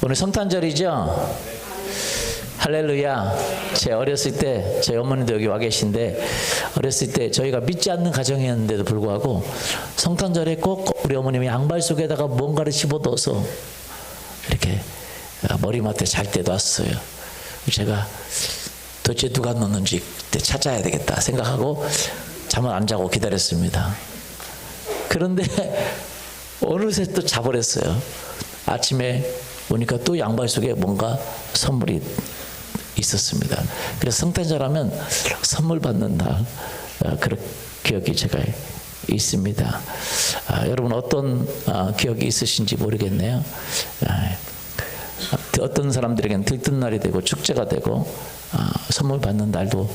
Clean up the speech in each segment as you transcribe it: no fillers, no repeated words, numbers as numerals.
오늘 성탄절이죠? 할렐루야. 제 어렸을 때 저희 어머니도 여기 와 계신데 어렸을 때 저희가 믿지 않는 가정이었는데도 불구하고 성탄절에 꼭 우리 어머님이 양발 속에다가 뭔가를 집어넣어서 이렇게 머리맡에 잘 때 놨어요. 제가 도대체 누가 넣는지 그때 찾아야 되겠다 생각하고 잠을 안 자고 기다렸습니다. 그런데 어느새 또 자버렸어요. 아침에 보니까 또 양발 속에 뭔가 선물이 있었습니다. 그래서 성탄절 하면 선물 받는 날, 그런 기억이 제가 있습니다. 여러분 어떤 기억이 있으신지 모르겠네요. 어떤 사람들에게는 들뜬 날이 되고 축제가 되고 선물 받는 날도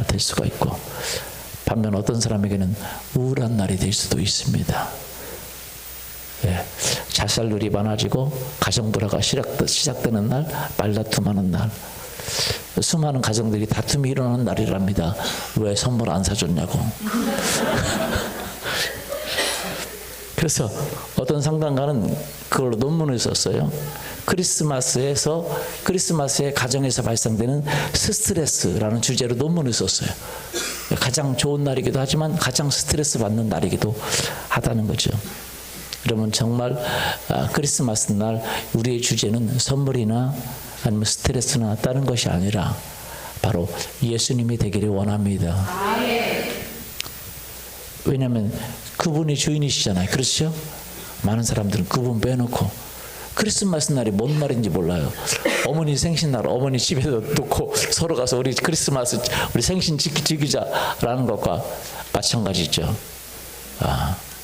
될 수가 있고, 반면 어떤 사람에게는 우울한 날이 될 수도 있습니다. 자살률이 많아지고 가정불화가 시작되는 날, 말다툼하는 날, 수많은 가정들이 다툼이 일어나는 날이랍니다. 왜 선물 안 사줬냐고. 그래서 어떤 상담가는 그걸로 논문을 썼어요. 크리스마스에 가정에서 발생되는 스트레스라는 주제로 논문을 썼어요. 가장 좋은 날이기도 하지만 가장 스트레스 받는 날이기도 하다는 거죠. 그러면 정말 크리스마스 날 우리의 주제는 선물이나 아니면 스트레스나 다른 것이 아니라 바로 예수님이 되기를 원합니다. 왜냐하면 그분이 주인이시잖아요. 그렇죠? 많은 사람들은 그분 빼놓고 크리스마스 날이 뭔 날인지 몰라요. 어머니 생신날 어머니 집에서 놓고 서로 가서 우리 크리스마스 우리 생신 지키자라는 것과 마찬가지죠.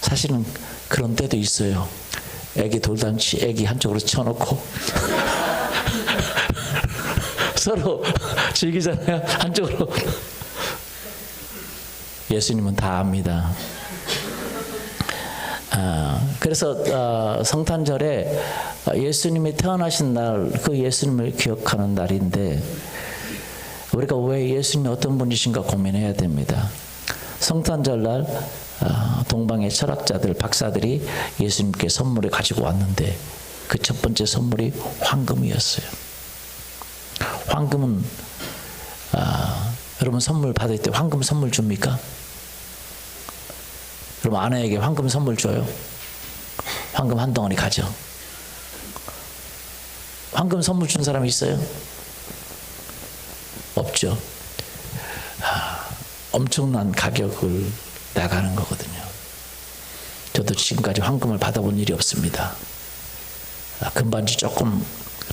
사실은 그런 때도 있어요. 애기 돌잔치 애기 한쪽으로 쳐놓고 서로 즐기잖아요. 한쪽으로. 예수님은 다 압니다. 그래서 성탄절에 예수님이 태어나신 날, 그 예수님을 기억하는 날인데 우리가 왜 예수님이 어떤 분이신가 고민해야 됩니다. 성탄절 날 동방의 철학자들, 박사들이 예수님께 선물을 가지고 왔는데 그 첫 번째 선물이 황금이었어요. 황금은 여러분 선물 받을 때 황금 선물 줍니까? 여러분 아내에게 황금 선물 줘요? 황금 한 덩어리 가져. 황금 선물 준 사람이 있어요? 없죠. 엄청난 가격을 나가는 거거든요. 저도 지금까지 황금을 받아본 일이 없습니다. 금반지 조금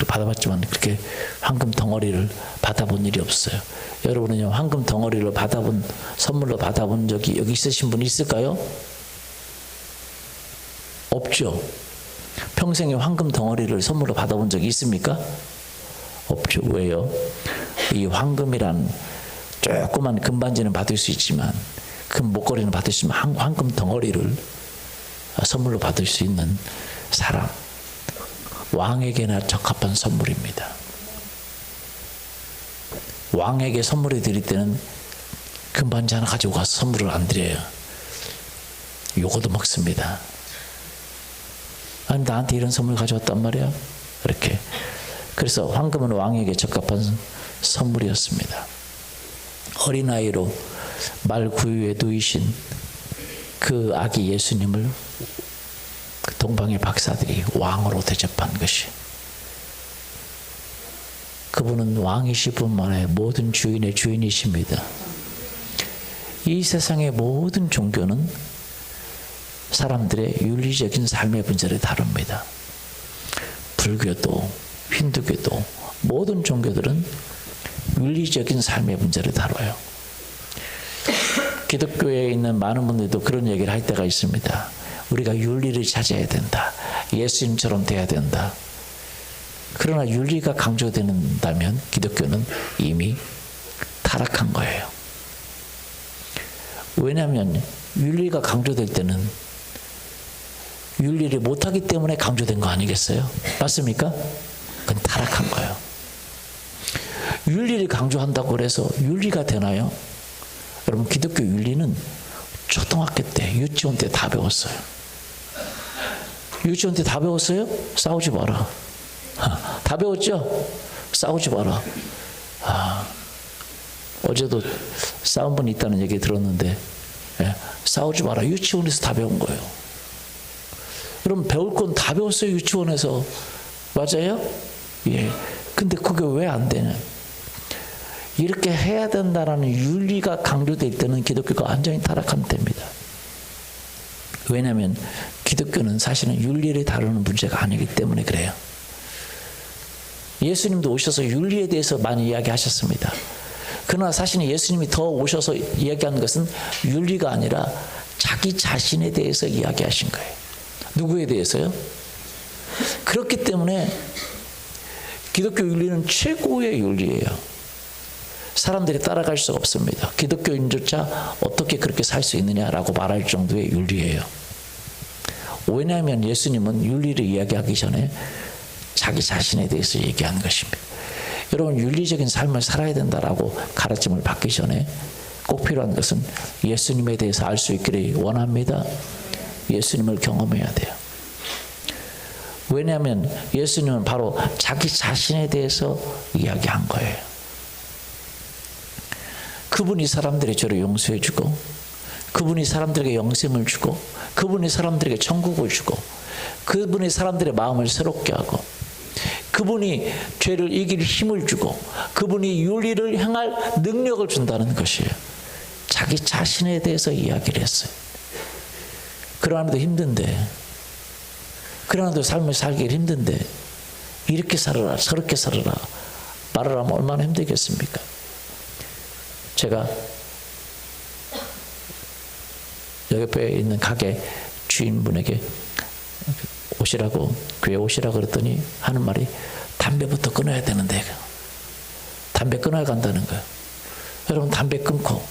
받아봤지만 그렇게 황금 덩어리를 받아본 일이 없어요. 여러분은요 황금 덩어리를 선물로 받아본 적이 여기 있으신 분 있을까요? 없죠. 평생에 황금 덩어리를 선물로 받아본 적이 있습니까? 없죠. 왜요? 이 황금이란 조그만 금반지는 받을 수 있지만 금 목걸이는 받을 수 있지만 황금 덩어리를 선물로 받을 수 있는 사람, 왕에게나 적합한 선물입니다. 왕에게 선물을 드릴 때는 금반지 하나 가지고 가서 선물을 안 드려요. 요거도 먹습니다. 아니 나한테 이런 선물 가져왔단 말이야? 이렇게. 그래서 황금은 왕에게 적합한 선물이었습니다. 어린아이로 말 구유에 누이신 그 아기 예수님을 동방의 박사들이 왕으로 대접한 것이, 그분은 왕이실 뿐만 아니라 모든 주인의 주인이십니다. 이 세상의 모든 종교는 사람들의 윤리적인 삶의 문제를 다룹니다. 불교도 힌두교도 모든 종교들은 윤리적인 삶의 문제를 다뤄요. 기독교에 있는 많은 분들도 그런 얘기를 할 때가 있습니다. 우리가 윤리를 찾아야 된다. 예수님처럼 돼야 된다. 그러나 윤리가 강조된다면 기독교는 이미 타락한 거예요. 왜냐하면 윤리가 강조될 때는 윤리를 못하기 때문에 강조된 거 아니겠어요? 맞습니까? 그건 타락한 거예요. 윤리를 강조한다고 해서 윤리가 되나요? 여러분 기독교 윤리는 초등학교 때, 유치원 때 다 배웠어요. 유치원 때 다 배웠어요? 싸우지 마라. 다 배웠죠? 싸우지 마라. 어제도 싸운 분이 있다는 얘기 들었는데, 싸우지 마라. 유치원에서 다 배운 거예요. 그럼 배울 건 다 배웠어요, 유치원에서. 맞아요? 예. 근데 그게 왜 안 되냐? 이렇게 해야 된다라는 윤리가 강조될 때는 기독교가 완전히 타락한 때입니다. 왜냐하면 기독교는 사실은 윤리를 다루는 문제가 아니기 때문에 그래요. 예수님도 오셔서 윤리에 대해서 많이 이야기하셨습니다. 그러나 사실은 예수님이 더 오셔서 이야기한 것은 윤리가 아니라 자기 자신에 대해서 이야기하신 거예요. 누구에 대해서요? 그렇기 때문에 기독교 윤리는 최고의 윤리예요. 사람들이 따라갈 수가 없습니다. 기독교인조차 어떻게 그렇게 살 수 있느냐라고 말할 정도의 윤리예요. 왜냐하면 예수님은 윤리를 이야기하기 전에 자기 자신에 대해서 얘기한 것입니다. 여러분, 윤리적인 삶을 살아야 된다라고 가르침을 받기 전에 꼭 필요한 것은 예수님에 대해서 알 수 있기를 원합니다. 예수님을 경험해야 돼요. 왜냐하면 예수님은 바로 자기 자신에 대해서 이야기한 거예요. 그분이 사람들의 죄를 용서해 주고, 그분이 사람들에게 영생을 주고, 그분이 사람들에게 천국을 주고, 그분이 사람들의 마음을 새롭게 하고, 그분이 죄를 이길 힘을 주고, 그분이 윤리를 향할 능력을 준다는 것이에요. 자기 자신에 대해서 이야기를 했어요. 그러나도 힘든데, 그러나도 삶을 살기 힘든데, 이렇게 살아라, 저렇게 살아라 말을 하면 얼마나 힘들겠습니까? 제가 여기 옆에 있는 가게 주인분에게 오시라고, 교회 오시라고 그랬더니 하는 말이 담배부터 끊어야 되는데, 담배 끊어야 간다는 거예요. 여러분, 담배 끊고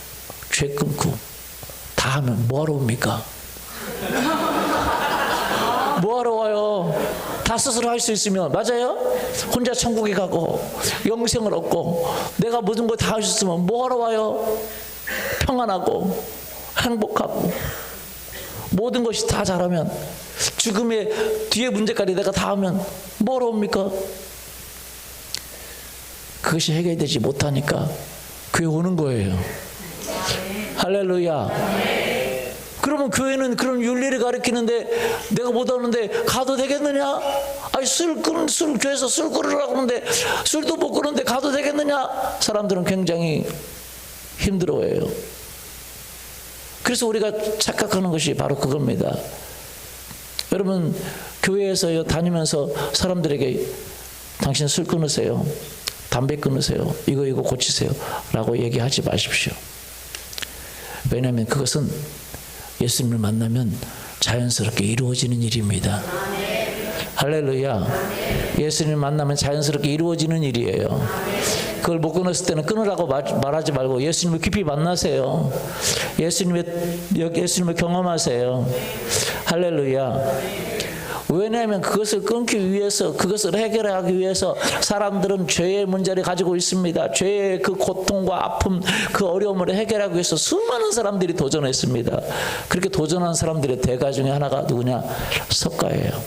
죄 끊고 다 하면 뭐하러 옵니까? 뭐하러 와요? 다 스스로 할 수 있으면. 맞아요? 혼자 천국에 가고 영생을 얻고 내가 모든 걸 다 할 수 있으면 뭐하러 와요? 평안하고 행복하고 모든 것이 다 잘하면, 죽음의 뒤에 문제까지 내가 다 하면 뭐하러 옵니까? 그것이 해결되지 못하니까 교회 오는 거예요. 할렐루야. 그러면 교회는 그런 윤리를 가르치는데 내가 못 하는데 가도 되겠느냐? 아니 교회에서 술 끊으라고 하는데 술도 못 끊는데 가도 되겠느냐? 사람들은 굉장히 힘들어해요. 그래서 우리가 착각하는 것이 바로 그겁니다. 여러분, 교회에서 다니면서 사람들에게 당신 술 끊으세요, 담배 끊으세요, 이거 고치세요 라고 얘기하지 마십시오. 왜냐하면 그것은 예수님을 만나면 자연스럽게 이루어지는 일입니다. 할렐루야. 예수님을 만나면 자연스럽게 이루어지는 일이에요. 그걸 못 끊었을 때는 끊으라고 말하지 말고 예수님을 깊이 만나세요. 예수님을 경험하세요. 할렐루야. 왜냐하면 그것을 끊기 위해서, 그것을 해결하기 위해서 사람들은 죄의 문제를 가지고 있습니다. 죄의 그 고통과 아픔, 그 어려움을 해결하기 위해서 수많은 사람들이 도전했습니다. 그렇게 도전한 사람들의 대가 중에 하나가 누구냐? 석가예요.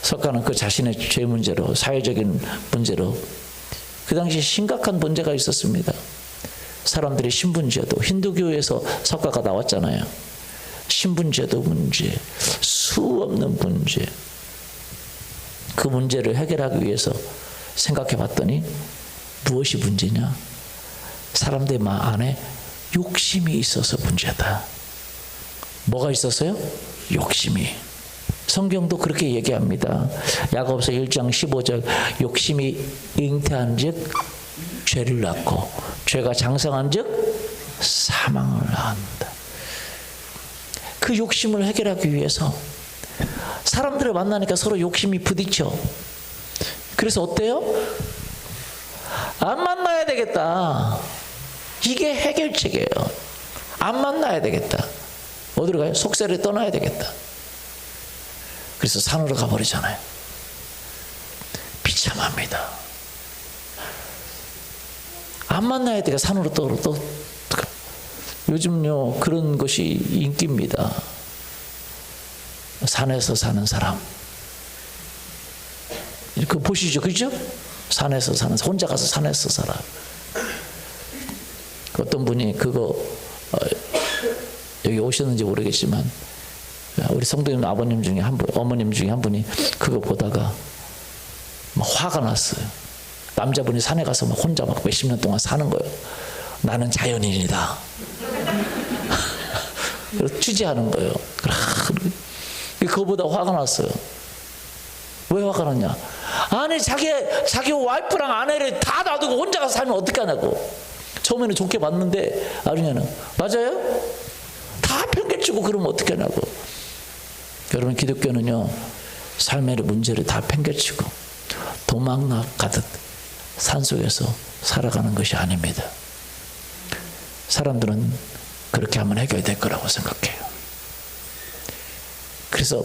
석가는 그 자신의 죄 문제로, 사회적인 문제로 그 당시 심각한 문제가 있었습니다. 사람들이 신분제도, 힌두교에서 석가가 나왔잖아요. 신분제도 문제, 수 없는 문제, 그 문제를 해결하기 위해서 생각해 봤더니 무엇이 문제냐? 사람들 마음 안에 욕심이 있어서 문제다. 뭐가 있었어요? 욕심이. 성경도 그렇게 얘기합니다. 야고보서 1장 15절, 욕심이 잉태한 즉 죄를 낳고 죄가 장성한 즉 사망을 낳는다. 그 욕심을 해결하기 위해서 사람들을 만나니까 서로 욕심이 부딪혀. 그래서 어때요? 안 만나야 되겠다. 이게 해결책이에요. 안 만나야 되겠다. 어디로 가요? 속세를 떠나야 되겠다. 그래서 산으로 가버리잖아요. 비참합니다. 안 만나야 되니까 산으로 또 요즘요 그런 것이 인기입니다. 산에서 사는 사람. 그 보시죠, 그죠? 산에서 사는, 혼자 가서 산에서 살아. 어떤 분이 그거 여기 오셨는지 모르겠지만 우리 성도님 아버님 중에 한 분, 어머님 중에 한 분이 그거 보다가 막 화가 났어요. 남자분이 산에 가서 막 혼자 막 몇십 년 동안 사는 거예요. 나는 자연인이다. 그래서 취재하는 거예요. 그거보다 화가 났어요. 왜 화가 났냐? 아니 자기 와이프랑 아내를 다 놔두고 혼자 가서 살면 어떻게 하냐고. 처음에는 좋게 봤는데 나중에는 맞아요? 다 편견치고 그러면 어떻게 하냐고. 여러분, 기독교는요 삶의 문제를 다 편견치고 도망 가듯 산속에서 살아가는 것이 아닙니다. 사람들은 그렇게 하면 해결될 거라고 생각해요. 그래서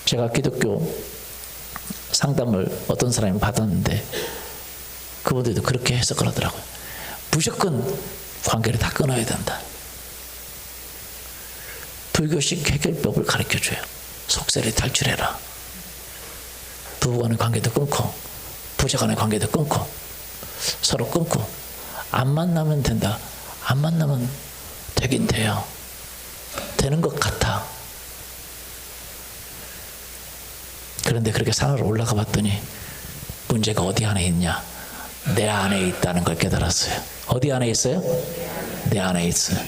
제가 기독교 상담을 어떤 사람이 받았는데 그분들도 그렇게 해석을 하더라고요. 무조건 관계를 다 끊어야 된다. 불교식 해결법을 가르쳐줘요. 속세를 탈출해라. 부부간의 관계도 끊고 부자간의 관계도 끊고 서로 끊고 안 만나면 된다. 안 만나면 되긴 돼요. 되는 것 같아. 그런데 그렇게 산으로 올라가 봤더니 문제가 어디 안에 있냐? 내 안에 있다는 걸 깨달았어요. 어디 안에 있어요? 내 안에 있어요.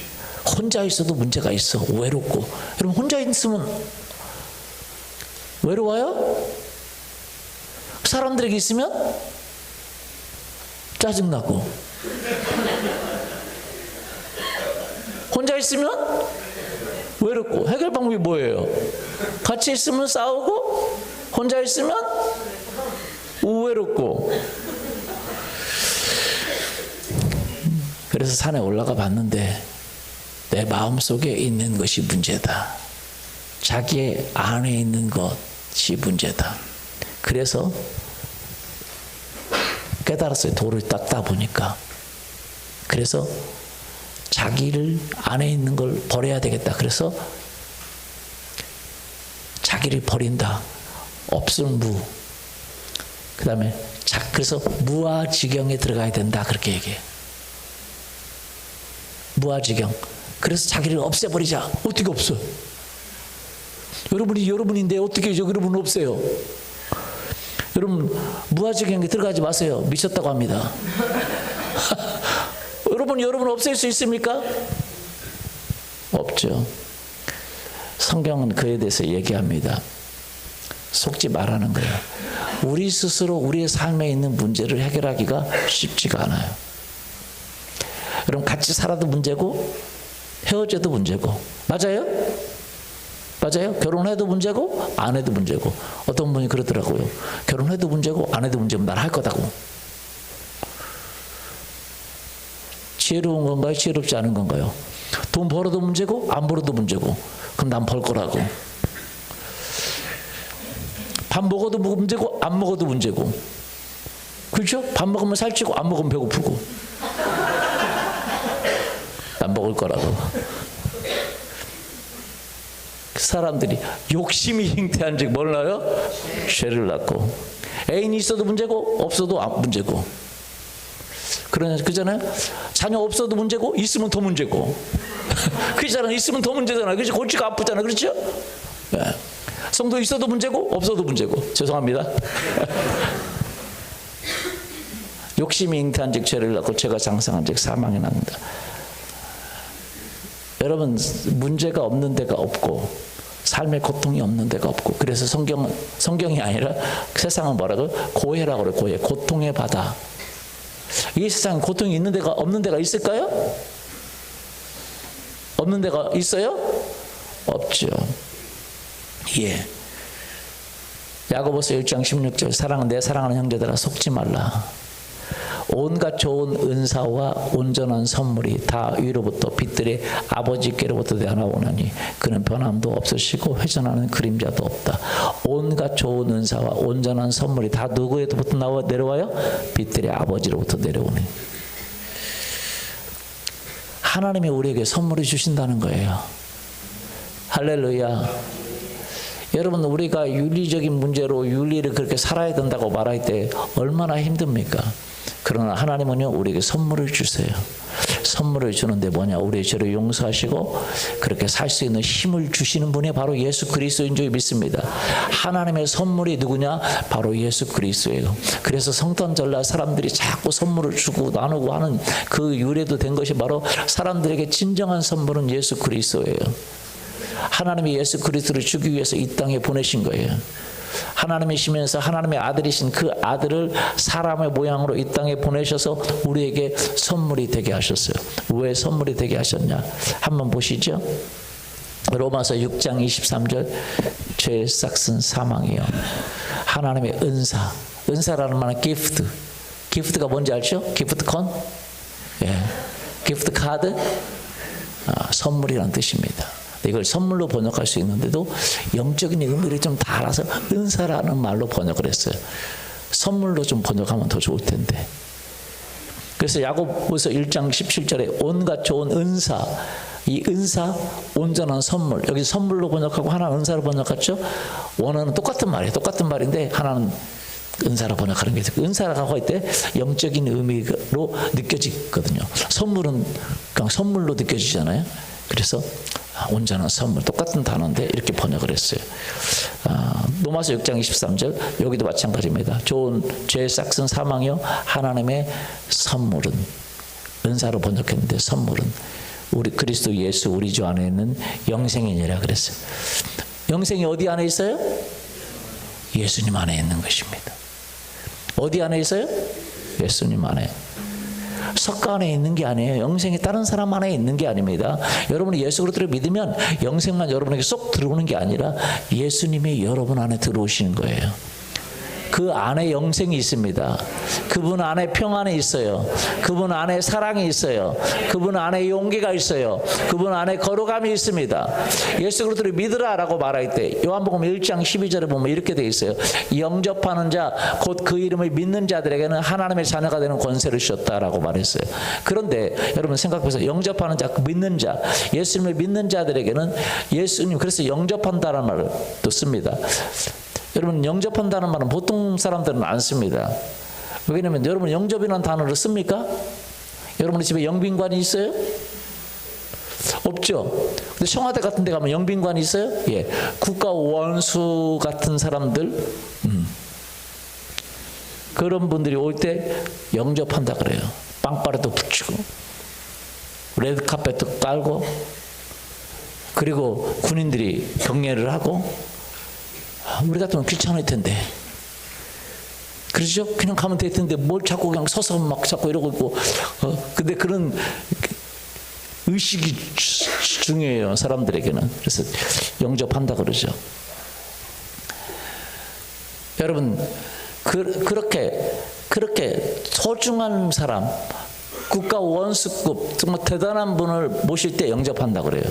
혼자 있어도 문제가 있어. 외롭고. 여러분, 혼자 있으면 외로워요? 사람들에게 있으면 짜증나고. 혼자 있으면 외롭고. 해결 방법이 뭐예요? 같이 있으면 싸우고, 혼자 있으면 외롭고. 그래서 산에 올라가 봤는데 내 마음속에 있는 것이 문제다. 자기의 안에 있는 것이 문제다. 그래서 깨달았어요. 돌을 닦다 보니까. 그래서 자기를 안에 있는 걸 버려야 되겠다. 그래서 자기를 버린다. 없음 무. 그 다음에 그래서 무아지경에 들어가야 된다. 그렇게 얘기해요. 무아지경. 그래서 자기를 없애버리자. 어떻게 없어? 여러분인데 어떻게 여러분 없애요? 여러분, 무아지경에 들어가지 마세요. 미쳤다고 합니다. 여러분 없앨 수 있습니까? 없죠. 성경은 그에 대해서 얘기합니다. 속지 말라는 거예요. 우리 스스로 우리의 삶에 있는 문제를 해결하기가 쉽지가 않아요. 여러분, 같이 살아도 문제고 헤어져도 문제고. 맞아요? 맞아요? 결혼해도 문제고 안 해도 문제고. 어떤 분이 그러더라고요. 결혼해도 문제고 안 해도 문제면 난 할 거다고. 지혜로운 건가요? 지혜롭지 않은 건가요? 돈 벌어도 문제고 안 벌어도 문제고. 그럼 난 벌 거라고. 밥 먹어도 문제고 안 먹어도 문제고. 그렇죠? 밥 먹으면 살찌고 안 먹으면 배고프고. 난 먹을 거라고. 사람들이 욕심이 잉태한 즉 몰라요? 죄를 낳고. 애인이 있어도 문제고 없어도 문제고. 그잖아요. 자녀 없어도 문제고 있으면 더 문제고. 그잖아요. 있으면 더 문제잖아요. 그렇지? 골치가 아프잖아요. 그렇죠? 네. 성도 있어도 문제고 없어도 문제고. 죄송합니다. 욕심이 잉태한 즉 죄를 낳고 죄가 장성한 즉 사망이 납니다. 여러분, 문제가 없는 데가 없고 삶의 고통이 없는 데가 없고. 그래서 성경이 아니라 세상은 뭐라고? 고해라고 그래요. 고해. 고통의 바다. 이 세상에 고통이 있는 데가 없는 데가 있을까요? 없는 데가 있어요? 없죠. 예. 야고보서 1장 16절 사랑은 내 사랑하는 형제들아 속지 말라. 온갖 좋은 은사와 온전한 선물이 다 위로부터 빛들의 아버지께로부터 내려오나니 그는 변함도 없으시고 회전하는 그림자도 없다. 온갖 좋은 은사와 온전한 선물이 다 누구에로부터 내려와요? 빛들의 아버지로부터 내려오니. 하나님이 우리에게 선물을 주신다는 거예요. 할렐루야. 여러분, 우리가 윤리적인 문제로 윤리를 그렇게 살아야 된다고 말할 때 얼마나 힘듭니까? 그러나 하나님은요, 우리에게 선물을 주세요. 선물을 주는데 뭐냐? 우리의 죄를 용서하시고 그렇게 살 수 있는 힘을 주시는 분이 바로 예수 그리스도인 줄 믿습니다. 하나님의 선물이 누구냐? 바로 예수 그리스도예요. 그래서 성탄절날 사람들이 자꾸 선물을 주고 나누고 하는 그 유래도 된 것이 바로 사람들에게 진정한 선물은 예수 그리스도예요. 하나님이 예수 그리스도를 주기 위해서 이 땅에 보내신 거예요. 하나님이시면서 하나님의 아들이신 그 아들을 사람의 모양으로 이 땅에 보내셔서 우리에게 선물이 되게 하셨어요. 왜 선물이 되게 하셨냐? 한번 보시죠. 로마서 6장 23절, 죄의 싹은 사망이요, 하나님의 은사. 은사라는 말은 기프트. 기프트가 뭔지 알죠? 기프트콘? 예. 기프트 카드? 선물이라는 뜻입니다. 이걸 선물로 번역할 수 있는데도 영적인 의미를 좀 달아서 은사라는 말로 번역을 했어요. 선물로 좀 번역하면 더 좋을 텐데. 그래서 야고보서 1장 17절에 온갖 좋은 은사, 이 은사, 온전한 선물, 여기 선물로 번역하고 하나는 은사로 번역했죠. 원어는 똑같은 말이에요. 똑같은 말인데 하나는 은사로 번역하는 게 있어요. 은사라고 할 때 영적인 의미로 느껴지거든요. 선물은 그냥 선물로 느껴지잖아요. 그래서 온전한 선물, 똑같은 단어인데 이렇게 번역을 했어요. 로마서 6장 23절, 여기도 마찬가지입니다. 좋은 죄의 싹은 사망이요, 하나님의 선물은, 은사로 번역했는데 선물은 우리 그리스도 예수 우리 주 안에 있는 영생이니라 그랬어요. 영생이 어디 안에 있어요? 예수님 안에 있는 것입니다. 어디 안에 있어요? 예수님 안에. 석가 안에 있는 게 아니에요. 영생이 다른 사람 안에 있는 게 아닙니다. 여러분이 예수 그리스도를 믿으면 영생만 여러분에게 쏙 들어오는 게 아니라 예수님이 여러분 안에 들어오시는 거예요. 그 안에 영생이 있습니다. 그분 안에 평안이 있어요. 그분 안에 사랑이 있어요. 그분 안에 용기가 있어요. 그분 안에 거룩함이 있습니다. 예수 그리스도를 믿으라라고 말할 때 요한복음 1장 12절에 보면 이렇게 돼 있어요. 영접하는 자 곧 그 이름을 믿는 자들에게는 하나님의 자녀가 되는 권세를 주셨다라고 말했어요. 그런데 여러분 생각해보세요. 영접하는 자, 믿는 자, 예수님을 믿는 자들에게는 예수님, 그래서 영접한다는 말을 또 씁니다. 여러분, 영접한다는 말은 보통 사람들은 안 씁니다. 왜냐하면 여러분 영접이라는 단어를 씁니까? 여러분의 집에 영빈관이 있어요? 없죠. 근데 청와대 같은 데 가면 영빈관이 있어요? 예. 국가 원수 같은 사람들, 그런 분들이 올 때 영접한다 그래요. 빵빠레도 붙이고 레드카펫도 깔고, 그리고 군인들이 격려를 하고. 우리 같으면 귀찮을 텐데, 그렇죠? 그냥 가면 될 텐데 뭘 자꾸 그냥 서서 막 자꾸 이러고 있고. 근데 그런 의식이 중요해요, 사람들에게는. 그래서 영접한다 그러죠. 여러분, 그렇게 소중한 사람, 국가 원수급 정말 대단한 분을 모실 때 영접한다 그래요.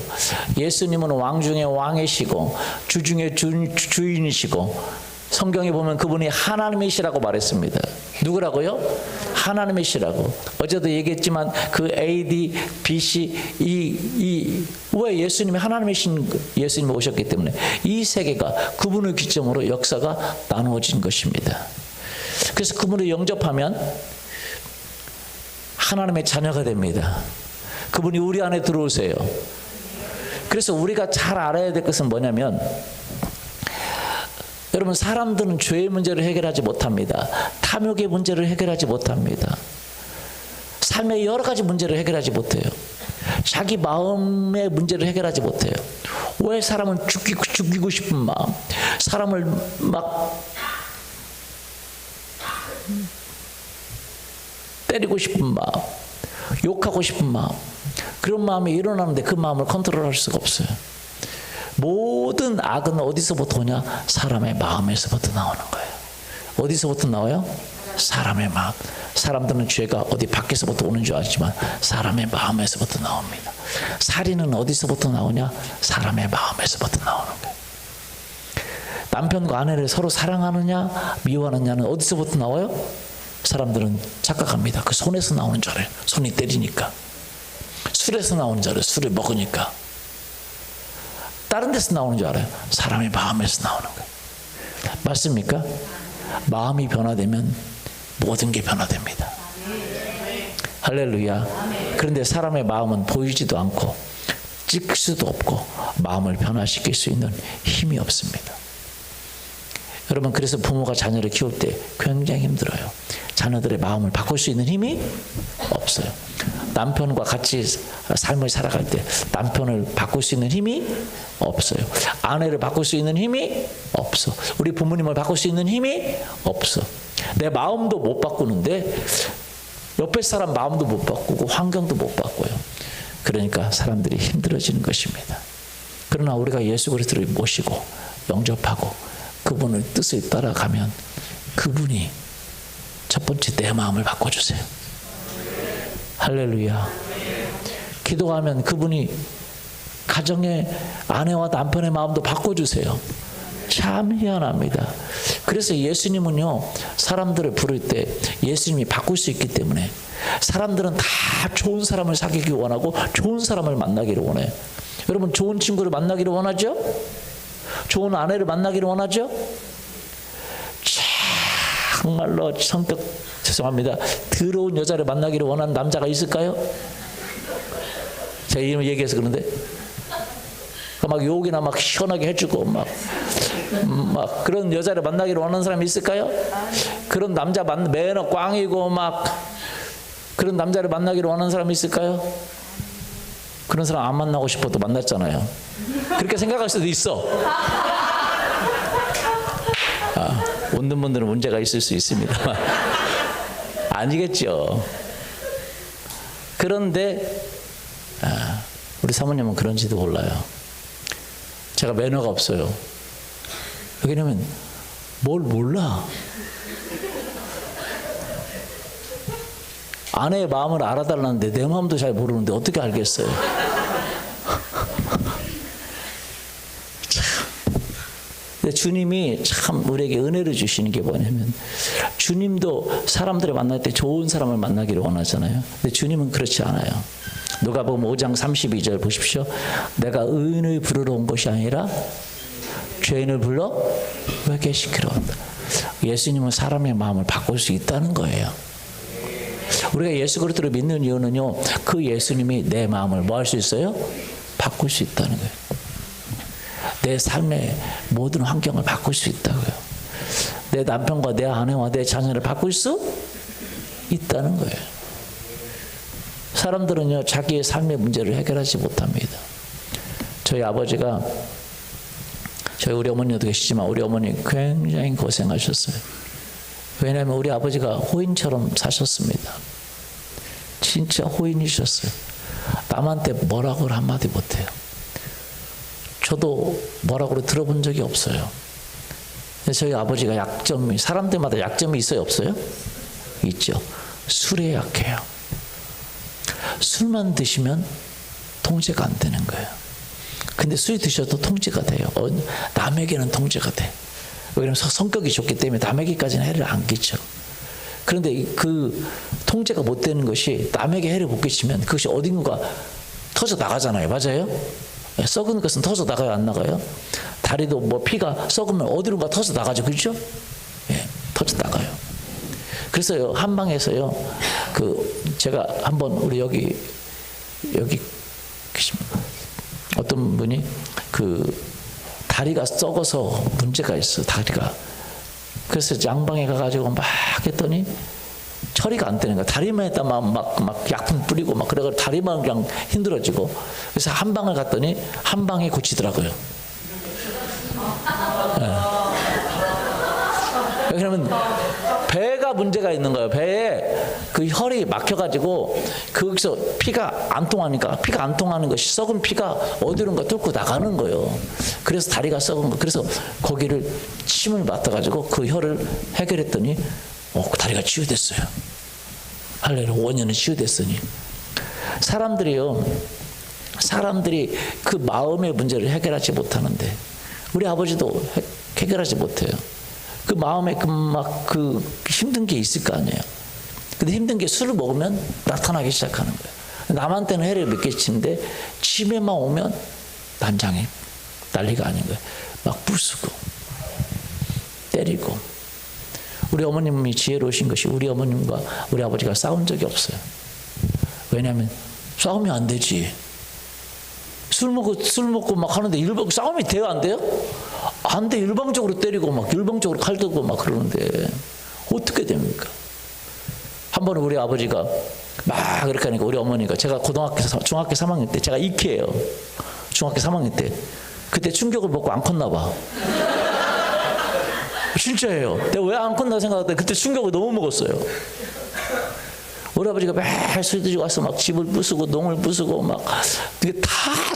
예수님은 왕 중에 왕이시고 주 중에 주인이시고, 성경에 보면 그분이 하나님이시라고 말했습니다. 누구라고요? 하나님이시라고. 어제도 얘기했지만 그 AD, BC, 왜 예수님이 하나님이신, 예수님이 오셨기 때문에 이 세계가 그분을 기점으로 역사가 나누어진 것입니다. 그래서 그분을 영접하면 하나님의 자녀가 됩니다. 그분이 우리 안에 들어오세요. 그래서 우리가 잘 알아야 될 것은 뭐냐면, 여러분, 사람들은 죄의 문제를 해결하지 못합니다. 탐욕의 문제를 해결하지 못합니다. 삶의 여러 가지 문제를 해결하지 못해요. 자기 마음의 문제를 해결하지 못해요. 왜 사람은 죽이고 싶은 마음, 사람을 막 때리고 싶은 마음, 욕하고 싶은 마음, 그런 마음이 일어나는데 그 마음을 컨트롤할 수가 없어요. 모든 악은 어디서부터 오냐? 사람의 마음에서부터 나오는 거예요. 어디서부터 나와요? 사람의 마음. 사람들은 죄가 어디 밖에서부터 오는 줄 알지만 사람의 마음에서부터 나옵니다. 살인은 어디서부터 나오냐? 사람의 마음에서부터 나오는 거예요. 남편과 아내를 서로 사랑하느냐 미워하느냐는 어디서부터 나와요? 사람들은 착각합니다. 그 손에서 나오는 줄 알아요. 손이 때리니까. 술에서 나오는 줄 알아요. 술을 먹으니까. 다른 데서 나오는 줄 알아요? 사람의 마음에서 나오는 거예요. 맞습니까? 마음이 변화되면 모든 게 변화됩니다. 할렐루야. 그런데 사람의 마음은 보이지도 않고 찍을 수도 없고 마음을 변화시킬 수 있는 힘이 없습니다. 여러분, 그래서 부모가 자녀를 키울 때 굉장히 힘들어요. 자녀들의 마음을 바꿀 수 있는 힘이 없어요. 남편과 같이 삶을 살아갈 때 남편을 바꿀 수 있는 힘이 없어요. 아내를 바꿀 수 있는 힘이 없어. 우리 부모님을 바꿀 수 있는 힘이 없어. 내 마음도 못 바꾸는데 옆에 사람 마음도 못 바꾸고 환경도 못 바꿔요. 그러니까 사람들이 힘들어지는 것입니다. 그러나 우리가 예수 그리스도를 모시고 영접하고 그분의 뜻을 따라가면 그분이 첫 번째 내 마음을 바꿔주세요. 할렐루야. 기도하면 그분이 가정의 아내와 남편의 마음도 바꿔주세요. 참 희한합니다. 그래서 예수님은요, 사람들을 부를 때 예수님이 바꿀 수 있기 때문에 사람들은 다 좋은 사람을 사귀기 원하고 좋은 사람을 만나기를 원해요. 여러분, 좋은 친구를 만나기를 원하죠? 좋은 아내를 만나기를 원하죠? 정말로 성격, 죄송합니다, 더러운 여자를 만나기를 원하는 남자가 있을까요? 제가 이름 얘기해서 그런데 막 욕이나 막 시원하게 해주고 막 그런 여자를 만나기를 원하는 사람이 있을까요? 그런 남자 매너 꽝이고 막 그런 남자를 만나기를 원하는 사람이 있을까요? 그런 사람 안 만나고 싶어도 만났잖아요. 그렇게 생각할 수도 있어. 웃는 분들은 문제가 있을 수 있습니다. 아니겠죠. 그런데 우리 사모님은 그런지도 몰라요. 제가 매너가 없어요. 왜냐면 뭘 몰라. 아내의 마음을 알아달라는데 내 마음도 잘 모르는데 어떻게 알겠어요. 근데 주님이 참 우리에게 은혜를 주시는 게 뭐냐면, 주님도 사람들을 만날 때 좋은 사람을 만나기를 원하잖아요. 근데 주님은 그렇지 않아요. 누가복음 5장 32절 보십시오. 내가 의인을 부르러 온 것이 아니라 죄인을 불러 회개시키러 온다. 예수님은 사람의 마음을 바꿀 수 있다는 거예요. 우리가 예수 그리스도를 믿는 이유는요, 그 예수님이 내 마음을 뭐 할 수 있어요? 바꿀 수 있다는 거예요. 내 삶의 모든 환경을 바꿀 수 있다고요. 내 남편과 내 아내와 내 자녀를 바꿀 수 있다는 거예요. 사람들은요, 자기의 삶의 문제를 해결하지 못합니다. 저희 아버지가, 우리 어머니도 계시지만 우리 어머니 굉장히 고생하셨어요. 왜냐하면 우리 아버지가 호인처럼 사셨습니다. 진짜 호인이셨어요. 남한테 뭐라고 한마디 못해요. 저도 뭐라고 들어본 적이 없어요. 저희 아버지가 약점이, 사람들마다 약점이 있어요, 없어요? 있죠. 술에 약해요. 술만 드시면 통제가 안 되는 거예요. 근데 술 드셔도 통제가 돼요. 남에게는 통제가 돼. 왜냐하면 성격이 좋기 때문에 남에게까지는 해를 안 끼쳐. 그런데 그 통제가 못 되는 것이 남에게 해를 못 끼치면 그것이 어딘가 터져 나가잖아요. 맞아요? 썩은 것은 터져 나가요, 안 나가요? 다리도 뭐 피가 썩으면 어디론가 터져 나가죠, 그렇죠? 예, 터져 나가요. 그래서요, 한방에서요, 제가 한번 우리 여기 계십니다. 어떤 분이 다리가 썩어서 문제가 있어, 다리가. 그래서 양방에 가가지고 막 했더니 처리가 안 되는 거야. 다리만 막 약품 뿌리고 막 그래가지고 다리만 그냥 힘들어지고. 그래서 한방을 갔더니 한방에 고치더라고요. 네. 왜냐면 배가 문제가 있는 거예요. 배에 그 혈이 막혀가지고 거기서 피가 안 통하니까, 피가 안 통하는 것이 썩은 피가 어디론가 뚫고 나가는 거예요. 그래서 다리가 썩은 거. 그래서 거기를 침을 맡아가지고 그 혈을 해결했더니 다리가 치유됐어요. 할렐루야. 원인은 치유됐으니. 사람들이 그 마음의 문제를 해결하지 못하는데 우리 아버지도 해결하지 못해요. 그 마음에 힘든 게 있을 거 아니에요. 근데 힘든 게 술을 먹으면 나타나기 시작하는 거예요. 남한테는 해를 못 끼치는데 집에만 오면 난장해. 난리가 아닌 거예요. 막 부수고 때리고. 우리 어머님이 지혜로우신 것이 우리 어머님과 우리 아버지가 싸운 적이 없어요. 왜냐하면 싸우면 안 되지. 술 먹고 막 하는데 싸움이 돼요, 안 돼요? 안 돼. 일방적으로 때리고 막 일방적으로 칼 들고 막 그러는데 어떻게 됩니까? 한 번은 우리 아버지가 막 그렇게 하니까 우리 어머니가, 제가 중학교 3학년 때, 제가 이키예요. 중학교 3학년 때. 그때 충격을 먹고 안 컸나 봐. 진짜예요. 내가 왜 안 컸나 생각했더니 그때 충격을 너무 먹었어요. 우리 아버지가 매일 술 드시고 와서 막 집을 부수고 농을 부수고 막 그게 다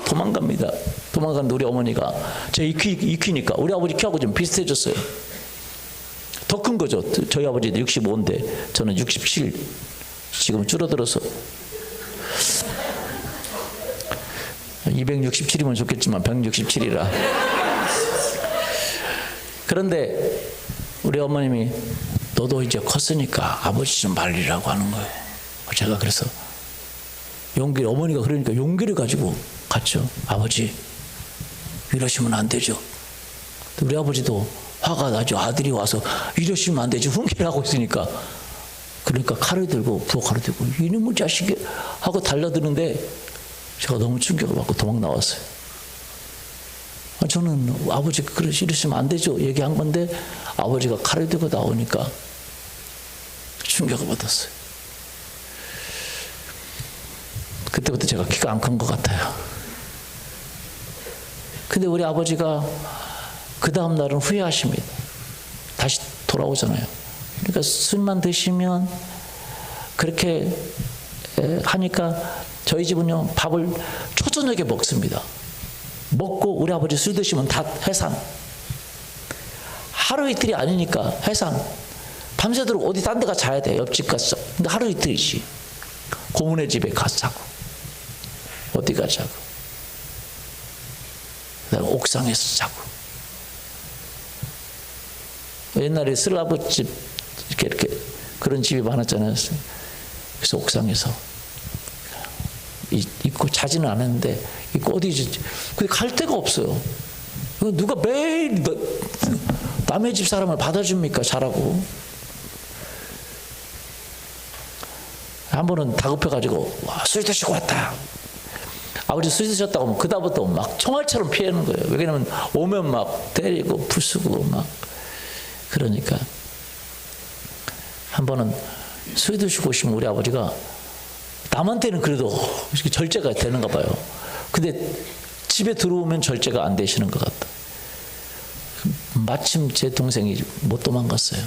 도망갑니다. 도망가는데 우리 어머니가, 제 이키니까 우리 아버지 키하고 좀 비슷해졌어요. 더 큰 거죠. 저희 아버지도 65인데 저는 67. 지금 줄어들어서 267이면 좋겠지만 167이라. 그런데 우리 어머님이 너도 이제 컸으니까 아버지 좀 말리라고 하는 거예요. 제가 그래서 어머니가 그러니까 용기를 가지고 갔죠. 아버지, 이러시면 안 되죠. 우리 아버지도 화가 나죠. 아들이 와서 이러시면 안 되지, 훈계를 하고 있으니까. 그러니까 칼을 들고, 부엌칼을 들고, 이놈의 자식이 하고 달려드는데 제가 너무 충격을 받고 도망 나왔어요. 저는 아버지 이러시면 안 되죠 얘기한 건데 아버지가 칼을 들고 나오니까 충격을 받았어요. 그때부터 제가 키가 안 큰 것 같아요. 근데 우리 아버지가 그 다음 날은 후회하십니다. 다시 돌아오잖아요. 그러니까 술만 드시면 그렇게 하니까 저희 집은요, 밥을 초저녁에 먹습니다. 먹고 우리 아버지 술 드시면 다 해산. 하루 이틀이 아니니까 해산. 밤새도록 어디 딴 데 가 자야 돼. 옆집 가서. 근데 하루 이틀이지. 고모네 집에 가서 자고 어디 가서 자고 그다음에 옥상에서 자고. 옛날에 슬라브 집 이렇게 그런 집이 많았잖아요. 그래서 옥상에서 있고 자지는 않았는데 있고 어디지? 근데 갈 데가 없어요. 누가 매일 남의 집 사람을 받아줍니까? 자라고. 한 번은 다급해가지고 술 드시고 왔다. 아버지 술 드셨다고 하면 그다음부터 막 총알처럼 피하는 거예요. 왜냐면 오면 막 때리고 부수고 막 그러니까. 한 번은 술 드시고 오시면 우리 아버지가 남한테는 그래도 절제가 되는가 봐요. 근데 집에 들어오면 절제가 안 되시는 것 같다. 마침 제 동생이 못 도망갔어요.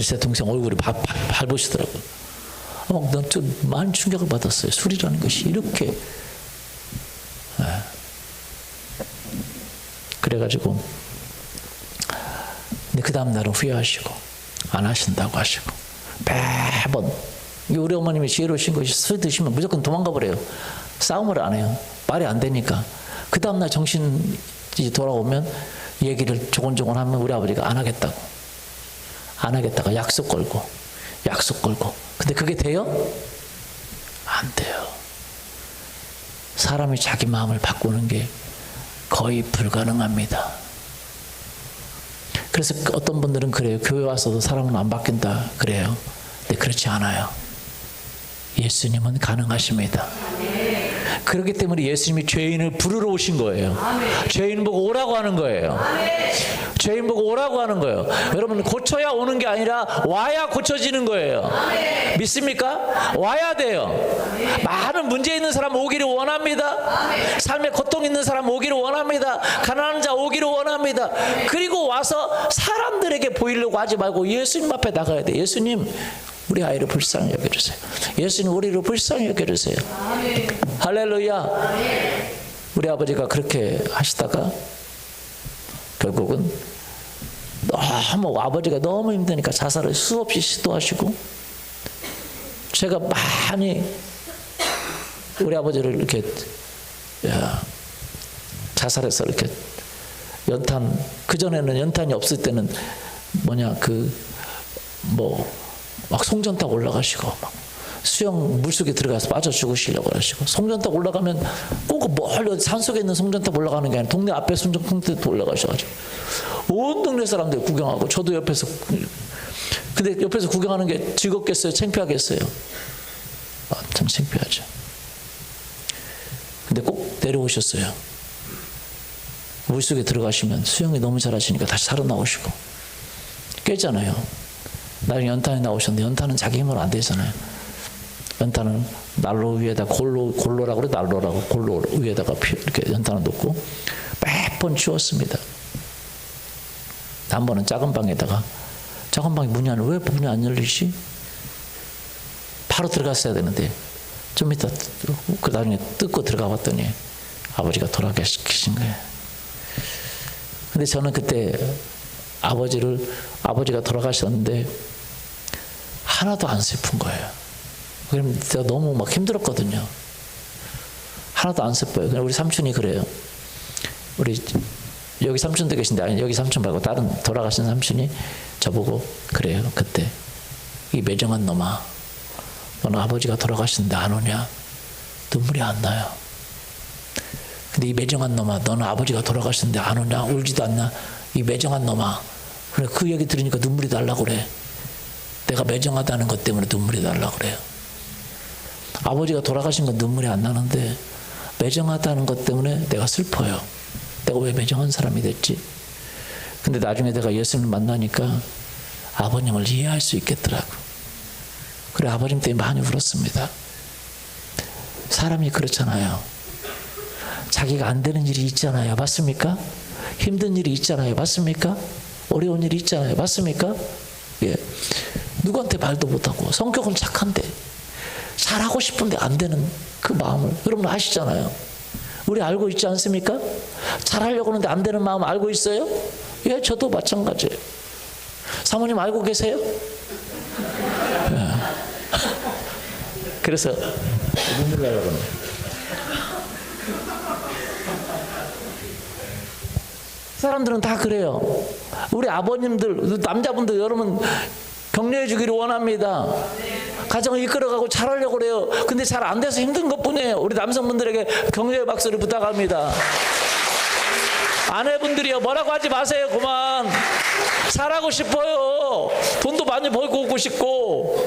제 동생 얼굴이 밟으시더라고요. 난 좀 많은 충격을 받았어요. 술이라는 것이 이렇게. 그래가지고 근데 그 다음 날은 후회하시고 안 하신다고 하시고 매번. 우리 어머님이 지혜로우신 것이 술 드시면 무조건 도망가 버려요. 싸움을 안 해요. 말이 안 되니까. 그 다음 날 정신이 돌아오면 얘기를 조곤조곤 하면 우리 아버지가 안 하겠다고. 안 하겠다가 약속 걸고. 근데 그게 돼요? 안 돼요. 사람이 자기 마음을 바꾸는 게 거의 불가능합니다. 그래서 어떤 분들은 그래요. 교회 와서도 사람은 안 바뀐다 그래요. 근데 그렇지 않아요. 예수님은 가능하십니다. 그렇기 때문에 예수님이 죄인을 부르러 오신 거예요. 죄인 보고 오라고 하는 거예요. 죄인 보고 오라고 하는 거예요. 여러분, 고쳐야 오는 게 아니라 와야 고쳐지는 거예요. 믿습니까? 와야 돼요. 많은 문제 있는 사람 오기를 원합니다. 삶에 고통 있는 사람 오기를 원합니다. 가난한 자 오기를 원합니다. 그리고 와서 사람들에게 보이려고 하지 말고 예수님 앞에 나가야 돼. 예수님, 우리 아이를 불쌍히 여겨주세요. 예수님, 우리를 불쌍히 여겨주세요. 할렐루야. 우리 아버지가 그렇게 하시다가 결국은 아버지가 너무 힘드니까 자살을 수없이 시도하시고, 제가 많이 우리 아버지를 이렇게 자살해서 이렇게 연탄, 그전에는 연탄이 없을 때는 막 송전 타고 올라가시고 막 수영 물속에 들어가서 빠져 죽으시려고 하시고, 송전탑 올라가면 꼭 멀리 산속에 있는 송전탑 올라가는 게 아니라 동네 앞에 송전탑 올라가셔가지고 온 동네 사람들 구경하고, 저도 옆에서, 근데 옆에서 구경하는 게 즐겁겠어요? 창피하겠어요? 참 창피하죠. 근데 꼭 내려오셨어요. 물속에 들어가시면 수영이 너무 잘하시니까 다시 살아나오시고 깼잖아요. 나중에 연탄에 나오셨는데, 연탄은 자기 힘으로 안 되잖아요. 연탄은 난로 위에다 골로라고 그래, 난로라고, 골로 위에다가 이렇게 연탄을 놓고 몇 번 치웠습니다. 한 번은 작은 방에다가, 작은 방에 왜 문이 안 열리지? 바로 들어갔어야 되는데 좀 이따 그 나중에 뜯고 들어가 봤더니 아버지가 돌아가신 거예요. 근데 저는 그때 아버지가 돌아가셨는데 하나도 안 슬픈 거예요. 그럼 제가 너무 막 힘들었거든요. 하나도 안 슬퍼요. 그냥 우리 삼촌이 그래요. 우리 여기 삼촌도 계신데, 아니 여기 삼촌 말고 다른 돌아가신 삼촌이 저보고 그래요. 그때, 이 매정한 놈아, 너는 아버지가 돌아가셨는데 안 오냐? 눈물이 안 나요. 근데 이 매정한 놈아, 너는 아버지가 돌아가셨는데 안 오냐? 울지도 않나? 이 매정한 놈아. 그래, 그 얘기 들으니까 눈물이 나려고 그래. 내가 매정하다는 것 때문에 눈물이 나려고 그래요. 아버지가 돌아가신 건 눈물이 안 나는데 매정하다는 것 때문에 내가 슬퍼요. 내가 왜 매정한 사람이 됐지? 근데 나중에 내가 예수님을 만나니까 아버님을 이해할 수 있겠더라고. 그래, 아버님 때문에 많이 울었습니다. 사람이 그렇잖아요. 자기가 안 되는 일이 있잖아요. 맞습니까? 힘든 일이 있잖아요. 맞습니까? 어려운 일이 있잖아요. 맞습니까? 예. 누구한테 말도 못하고 성격은 착한데 잘하고 싶은데 안 되는 그 마음을 여러분 아시잖아요. 우리 알고 있지 않습니까? 잘하려고 하는데 안 되는 마음 알고 있어요? 예, 저도 마찬가지예요. 사모님 알고 계세요? 예. 그래서 눈물 나려고 하네. 사람들은 다 그래요. 우리 아버님들, 남자분들 여러분 격려해 주기를 원합니다. 가정을 이끌어가고 잘하려고 그래요. 근데 잘 안 돼서 힘든 것뿐이에요. 우리 남성분들에게 격려의 박수를 부탁합니다. 아내분들이요, 뭐라고 하지 마세요. 그만. 잘하고 싶어요. 돈도 많이 벌고 오고 싶고.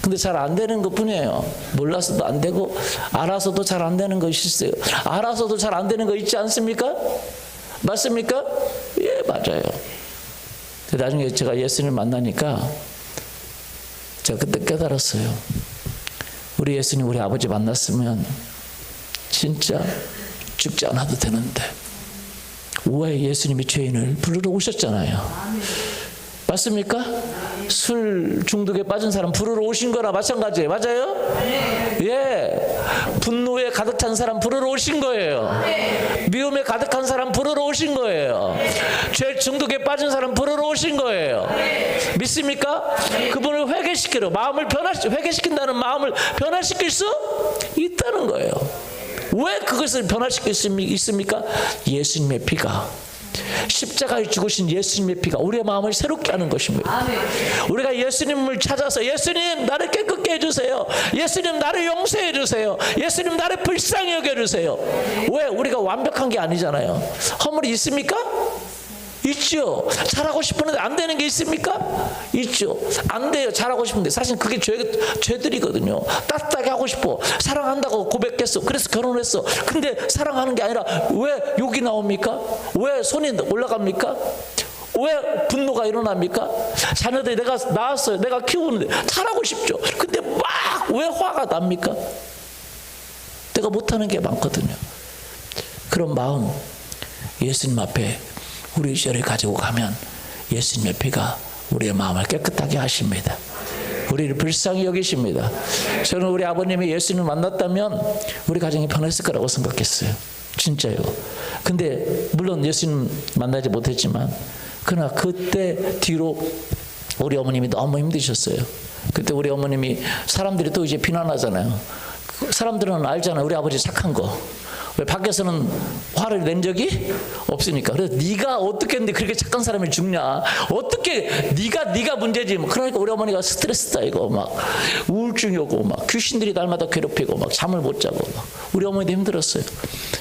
근데 잘 안 되는 것뿐이에요. 몰라서도 안 되고 알아서도 잘 안 되는 것이 있어요. 알아서도 잘 안 되는 거 있지 않습니까? 맞습니까? 예, 맞아요. 나중에 제가 예수님을 만나니까 제가 그때 깨달았어요. 우리 예수님, 우리 아버지 만났으면 진짜 죽지 않아도 되는데 왜 예수님이 죄인을 부르러 오셨잖아요. 맞습니까? 술 중독에 빠진 사람 부르러 오신 거나 마찬가지예요. 맞아요? 예. 분노에 가득 찬 사람 부르러 오신 거예요. 미움에 가득한 사람 부르러 오신 거예요. 죄 중독에 빠진 사람 부르러 오신 거예요. 믿습니까? 그분을 회개시키러, 마음을 회개시킨다는 마음을 변화시킬 수 있다는 거예요. 왜 그것을 변화시킬 수 있습니까? 예수님의 피가, 십자가에 죽으신 예수님의 피가 우리의 마음을 새롭게 하는 것입니다. 우리가 예수님을 찾아서 예수님 나를 깨끗게 해주세요. 예수님 나를 용서해 주세요. 예수님 나를 불쌍히 여겨주세요. 왜? 우리가 완벽한 게 아니잖아요. 허물이 있습니까? 있죠. 잘하고 싶은데 안 되는 게 있습니까? 있죠. 안 돼요. 잘하고 싶은데. 사실 그게 죄들이거든요. 따뜻하게 하고 싶어. 사랑한다고 고백했어. 그래서 결혼했어. 근데 사랑하는 게 아니라 왜 욕이 나옵니까? 왜 손이 올라갑니까? 왜 분노가 일어납니까? 자녀들이 내가 낳았어요. 내가 키우는데 잘하고 싶죠. 근데 막 왜 화가 납니까? 내가 못하는 게 많거든요. 그런 마음 예수님 앞에 우리 죄를 가지고 가면 예수님의 피가 우리의 마음을 깨끗하게 하십니다. 우리를 불쌍히 여기십니다. 저는 우리 아버님이 예수님을 만났다면 우리 가정이 변했을 거라고 생각했어요. 진짜요. 근데 물론 예수님 만나지 못했지만 그러나 그때 뒤로 우리 어머님이 너무 힘드셨어요. 그때 우리 어머님이 사람들이 또 이제 비난하잖아요. 사람들은 알잖아요. 우리 아버지 착한 거. 왜 밖에서는 화를 낸 적이 없으니까. 그래서 네가 어떻게 했는데 그렇게 착한 사람이 죽냐? 어떻게 네가 문제지. 그러니까 우리 어머니가 스트레스 쌓이고 막 우울증이 오고 막 귀신들이 날마다 괴롭히고 막 잠을 못 자고 막 우리 어머니도 힘들었어요.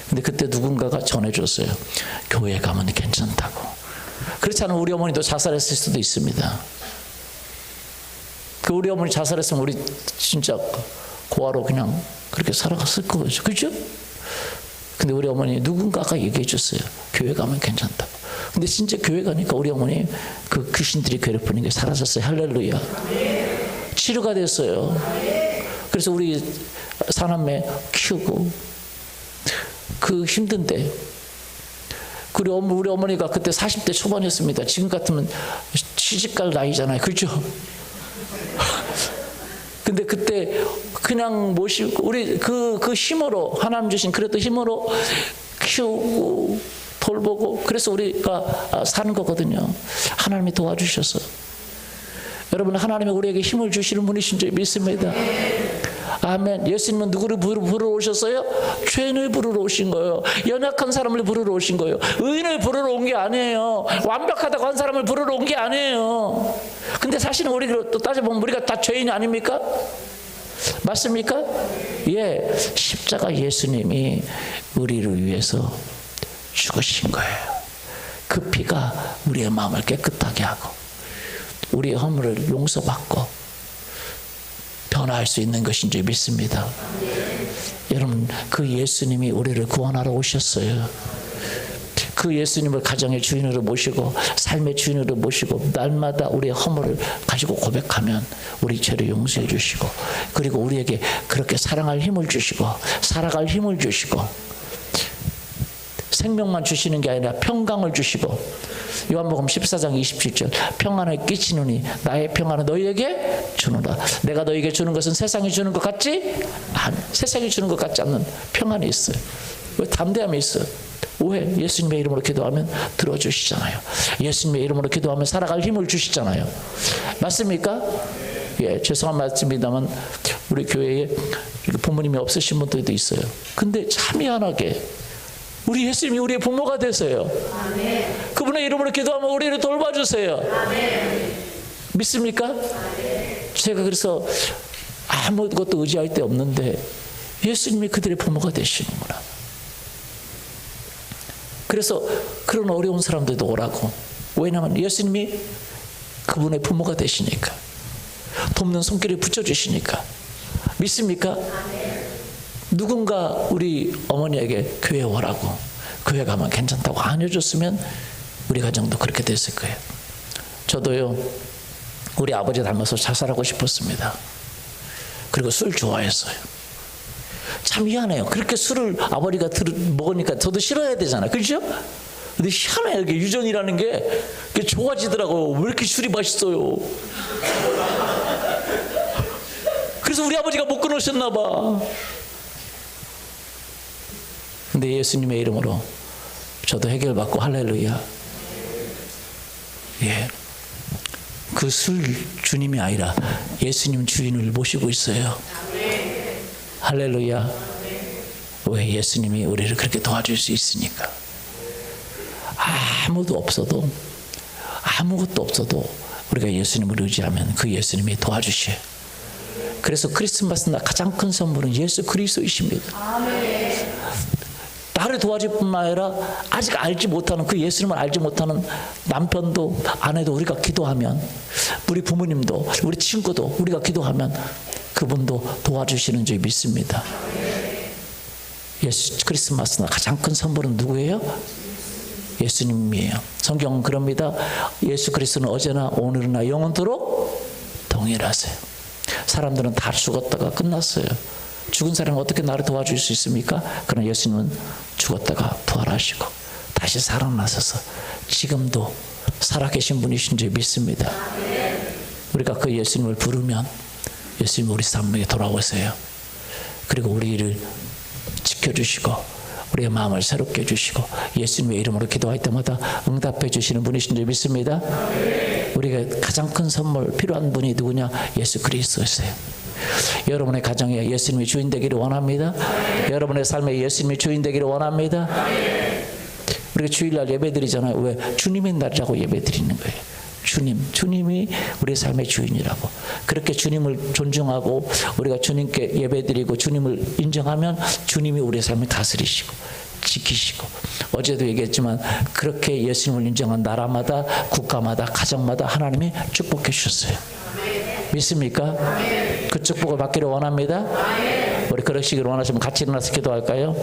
근데 그때 누군가가 전해줬어요. 교회 가면 괜찮다고. 그렇지 않으면 우리 어머니도 자살했을 수도 있습니다. 그 우리 어머니 자살했으면 우리 진짜 고아로 그냥 그렇게 살아갔을 거죠. 그죠? 근데 우리 어머니 누군가가 얘기해 줬어요. 교회 가면 괜찮다고. 근데 진짜 교회 가니까 우리 어머니 그 귀신들이 괴롭히는 게 사라졌어요. 할렐루야. 치료가 됐어요. 그래서 우리 사남매 키우고 그 힘든데 우리 어머니가 그때 40대 초반이었습니다. 지금 같으면 시집갈 나이잖아요. 그죠? 근데 그때 그냥 모시고 우리 그 힘으로 하나님 주신 그래도 힘으로 키우고 돌보고 그래서 우리가 사는 거거든요. 하나님이 도와주셔서. 여러분 하나님이 우리에게 힘을 주시는 분이신 줄 믿습니다. 아멘. 예수님은 누구를 부르러 오셨어요? 죄인을 부르러 오신 거예요. 연약한 사람을 부르러 오신 거예요. 의인을 부르러 온 게 아니에요. 완벽하다고 한 사람을 부르러 온 게 아니에요. 근데 사실은 우리가 또 따져보면 우리가 다 죄인이 아닙니까? 맞습니까? 예, 십자가 예수님이 우리를 위해서 죽으신 거예요. 그 피가 우리의 마음을 깨끗하게 하고 우리의 허물을 용서받고 변화할 수 있는 것인 줄 믿습니다. 여러분 그 예수님이 우리를 구원하러 오셨어요. 그 예수님을 가정의 주인으로 모시고 삶의 주인으로 모시고 날마다 우리의 허물을 가지고 고백하면 우리 죄를 용서해 주시고 그리고 우리에게 그렇게 사랑할 힘을 주시고 살아갈 힘을 주시고 생명만 주시는 게 아니라 평강을 주시고 요한복음 14장 27절 평안을 끼치노니 나의 평안은 너희에게 주노라. 내가 너희에게 주는 것은 세상이 주는 것 같지? 아니, 세상이 주는 것 같지 않는 평안이 있어요. 왜? 담대함이 있어요. 왜? 예수님의 이름으로 기도하면 들어주시잖아요. 예수님의 이름으로 기도하면 살아갈 힘을 주시잖아요. 맞습니까? 예, 죄송한 말씀입니다만 우리 교회에 부모님이 없으신 분들도 있어요. 근데 참 희한하게 우리 예수님이 우리의 부모가 되세요. 아멘. 그분의 이름으로 기도하면 우리를 돌봐주세요. 아멘. 믿습니까? 아멘. 제가 그래서 아무것도 의지할 데 없는데 예수님이 그들의 부모가 되시는구나. 그래서 그런 어려운 사람들도 오라고. 왜냐하면 예수님이 그분의 부모가 되시니까. 돕는 손길을 붙여주시니까. 믿습니까? 아멘. 누군가 우리 어머니에게 교회 오라고 교회 가면 괜찮다고 안 해줬으면 우리 가정도 그렇게 됐을 거예요. 저도요 우리 아버지 닮아서 자살하고 싶었습니다. 그리고 술 좋아했어요. 참 희한해요. 그렇게 술을 아버지가 먹으니까 저도 싫어야 되잖아요. 그렇죠? 근데 희한해요. 이게 유전이라는 게 좋아지더라고요. 왜 이렇게 술이 맛있어요? 그래서 우리 아버지가 못 끊으셨나 봐. 근데 예수님의 이름으로 저도 해결받고 할렐루야. 예, 그 술 주님이 아니라 예수님 주인을 모시고 있어요. 할렐루야. 왜? 예수님이 우리를 그렇게 도와줄 수 있으니까. 아무것도 없어도 우리가 예수님을 의지하면 그 예수님이 도와주셔요. 그래서 크리스마스 날 가장 큰 선물은 예수 그리스도이십니다. 아멘. 나를 도와줄 뿐만 아니라 아직 알지 못하는 그 예수님을 알지 못하는 남편도 아내도 우리가 기도하면 우리 부모님도 우리 친구도 우리가 기도하면 그분도 도와주시는 줄 믿습니다. 예수 크리스마스 날 가장 큰 선물은 누구예요? 예수님이에요. 성경은 그럽니다. 예수 그리스도는 어제나 오늘이나 영원토록 동일하세요. 사람들은 다 죽었다가 끝났어요. 죽은 사람은 어떻게 나를 도와줄 수 있습니까? 그러나 예수님은 죽었다가 부활하시고 다시 살아나셔서 지금도 살아계신 분이신 줄 믿습니다. 우리가 그 예수님을 부르면 예수님 우리 삶에 돌아오세요. 그리고 우리를 지켜주시고 우리의 마음을 새롭게 해주시고 예수님의 이름으로 기도할 때마다 응답해 주시는 분이신 줄 믿습니다. 우리가 가장 큰 선물 필요한 분이 누구냐? 예수 그리스도이세요. 여러분의 가정에 예수님이 주인 되기를 원합니다. 여러분의 삶에 예수님이 주인 되기를 원합니다. 우리가 주일날 예배드리잖아요. 왜? 주님의 날이라고 예배드리는 거예요. 주님이 우리 삶의 주인이라고. 그렇게 주님을 존중하고 우리가 주님께 예배드리고 주님을 인정하면 주님이 우리 삶을 다스리시고 지키시고, 어제도 얘기했지만 그렇게 예수님을 인정한 나라마다 국가마다 가정마다 하나님이 축복해 주셨어요. 믿습니까? 그 축복을 받기를 원합니다. 우리 그러시기를 원하시면 같이 일어나서 기도할까요?